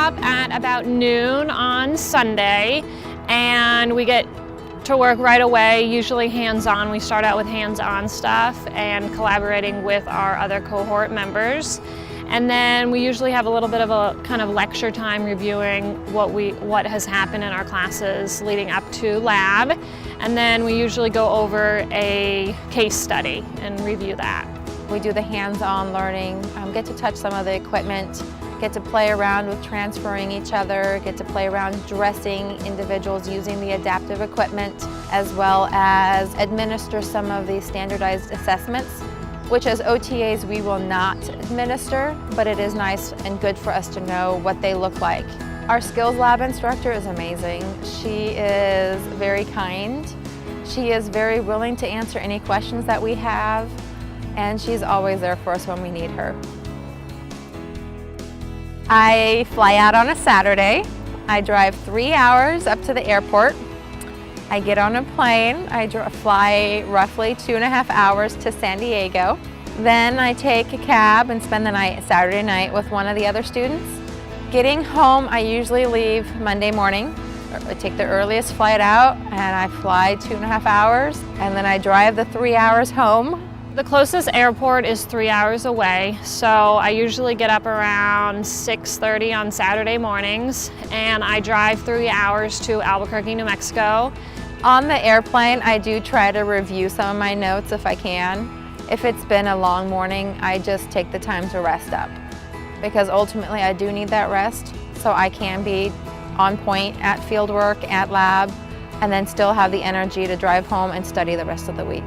up at about noon on Sunday, and we get to work right away, usually hands-on. We start out with hands-on stuff and collaborating with our other cohort members. And then we usually have a little bit of a kind of lecture time reviewing what has happened in our classes leading up to lab. And then we usually go over a case study and review that. We do the hands-on learning, get to touch some of the equipment, get to play around with transferring each other, get to play around dressing individuals using the adaptive equipment, as well as administer some of the standardized assessments, which as OTAs we will not administer, but it is nice and good for us to know what they look like. Our skills lab instructor is amazing. She is very kind. She is very willing to answer any questions that we have, and she's always there for us when we need her. I fly out on a Saturday. I drive 3 hours up to the airport. I get on a plane. I fly roughly 2.5 hours to San Diego. Then I take a cab and spend the night Saturday night with one of the other students. Getting home, I usually leave Monday morning. I take the earliest flight out and I fly 2.5 hours, and then I drive the 3 hours home. The closest airport is 3 hours away, so I usually get up around 6:30 on Saturday mornings, and I drive 3 hours to Albuquerque, New Mexico. On the airplane, I do try to review some of my notes if I can. If it's been a long morning, I just take the time to rest up, because ultimately I do need that rest so I can be on point at field work, at lab, and then still have the energy to drive home and study the rest of the week.